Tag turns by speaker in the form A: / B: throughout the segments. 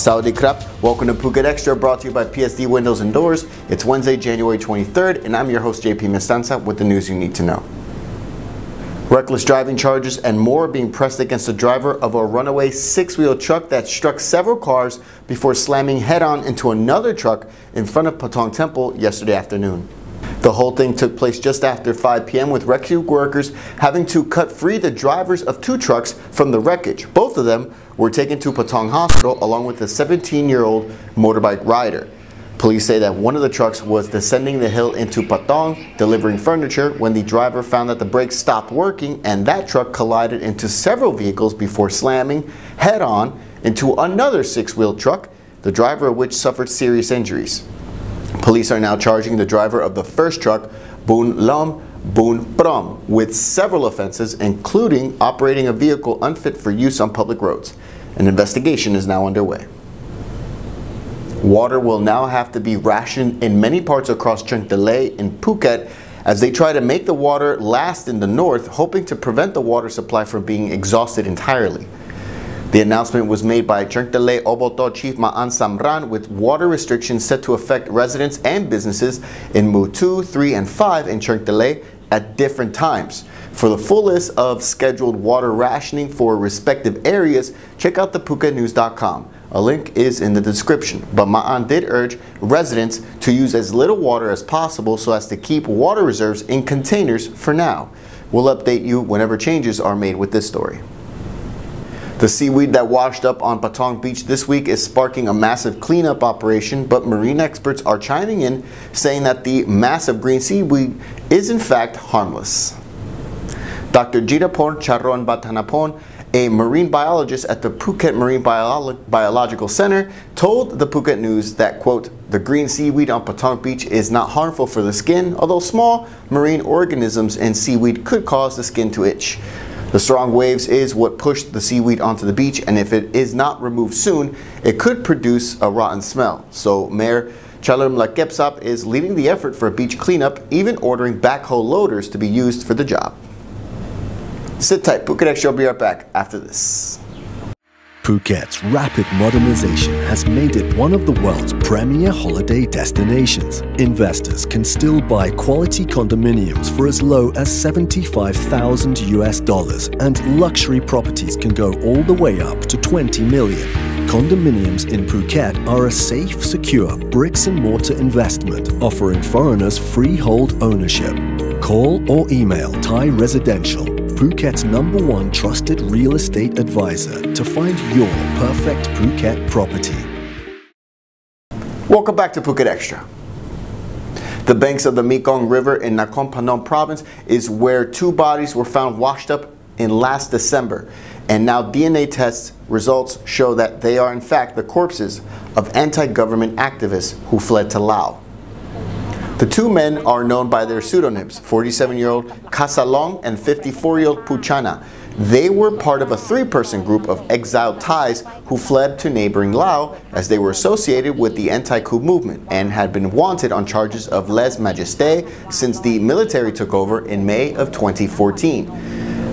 A: Saudi Krap, welcome to Phuket Extra, brought to you by PSD Windows and Doors. It's Wednesday, January 23rd, and I'm your host, JP Mestanza, with the news you need to know. Reckless driving charges and more being pressed against the driver of a runaway six-wheel truck that struck several cars before slamming head-on into another truck in front of Patong Temple yesterday afternoon. The whole thing took place just after 5 p.m. with rescue workers having to cut free the drivers of two trucks from the wreckage. Both of them were taken to Patong Hospital along with a 17-year-old motorbike rider. Police say that one of the trucks was descending the hill into Patong, delivering furniture, when the driver found that the brakes stopped working and that truck collided into several vehicles before slamming head-on into another six-wheel truck, the driver of which suffered serious injuries. Police are now charging the driver of the first truck, Bun Lam Bun Pram, with several offenses, including operating a vehicle unfit for use on public roads. An investigation is now underway. Water will now have to be rationed in many parts across Cherng Talay in Phuket as they try to make the water last in the north, hoping to prevent the water supply from being exhausted entirely. The announcement was made by Cherng Talay Oboto Chief Maan Samran, with water restrictions set to affect residents and businesses in Mu 2, 3, and 5 in Cherng Talay at different times. For the full list of scheduled water rationing for respective areas, check out thephuketnews.com. A link is in the description, but Maan did urge residents to use as little water as possible so as to keep water reserves in containers for now. We'll update you whenever changes are made with this story. The seaweed that washed up on Patong Beach this week is sparking a massive cleanup operation, but marine experts are chiming in, saying that the massive green seaweed is in fact harmless. Dr. Jirapon Charon Batanapon, a marine biologist at the Phuket Marine Biological Center, told the Phuket News that, quote, "The green seaweed on Patong Beach is not harmful for the skin, although small marine organisms in seaweed could cause the skin to itch. The strong waves is what pushed the seaweed onto the beach, and if it is not removed soon, it could produce a rotten smell." So Mayor Chalum Lakepsap is leading the effort for a beach cleanup, even ordering backhoe loaders to be used for the job. Sit tight, Phuket Extra will be right back after this.
B: Phuket's rapid modernization has made it one of the world's premier holiday destinations. Investors can still buy quality condominiums for as low as $75,000 and luxury properties can go all the way up to 20 million. Condominiums in Phuket are a safe, secure bricks-and-mortar investment offering foreigners freehold ownership. Call or email Thai Residential, Phuket's #1 trusted real estate advisor, to find your perfect Phuket property.
A: Welcome back to Phuket Extra. The banks of the Mekong River in Nakhon Phanom province is where two bodies were found washed up in last December, and now DNA test results show that they are in fact the corpses of anti-government activists who fled to Laos. The two men are known by their pseudonyms, 47-year-old Kasalong and 54-year-old Puchana. They were part of a three-person group of exiled Thais who fled to neighboring Laos as they were associated with the anti-coup movement and had been wanted on charges of lèse-majesté since the military took over in May of 2014.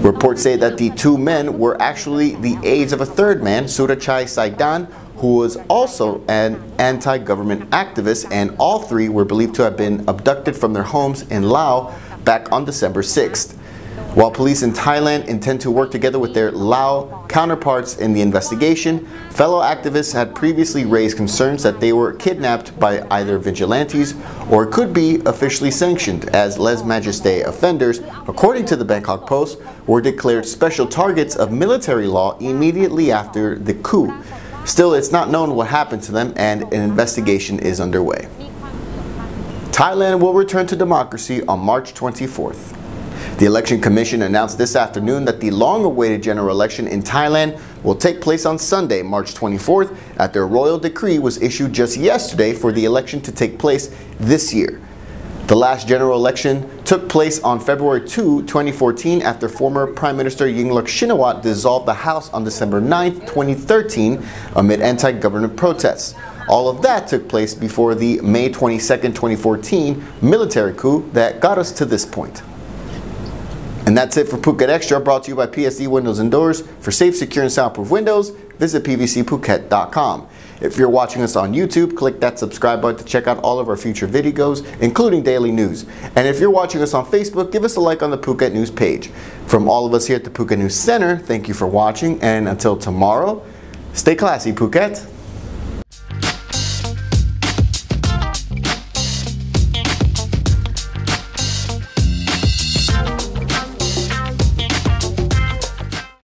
A: Reports say that the two men were actually the aides of a third man, Surachai Saidan, who was also an anti-government activist, and all three were believed to have been abducted from their homes in Laos back on December 6th. While police in Thailand intend to work together with their Lao counterparts in the investigation, fellow activists had previously raised concerns that they were kidnapped by either vigilantes or could be officially sanctioned as lèse-majesté offenders, according to the Bangkok Post, were declared special targets of military law immediately after the coup. Still, it's not known what happened to them, and an investigation is underway. Thailand will return to democracy on March 24th. The Election Commission announced this afternoon that the long-awaited general election in Thailand will take place on Sunday, March 24th, after a royal decree was issued just yesterday for the election to take place this year. The last general election took place on February 2, 2014, after former Prime Minister Yingluck Shinawatra dissolved the House on December 9, 2013, amid anti-government protests. All of that took place before the May 22, 2014 military coup that got us to this point. And that's it for Phuket Extra, brought to you by PSD Windows and Doors. For safe, secure, and soundproof windows, visit pvcphuket.com. If you're watching us on YouTube, click that subscribe button to check out all of our future videos, including daily news. And if you're watching us on Facebook, give us a like on the Phuket News page. From all of us here at the Phuket News Center, thank you for watching, and until tomorrow, stay classy, Phuket.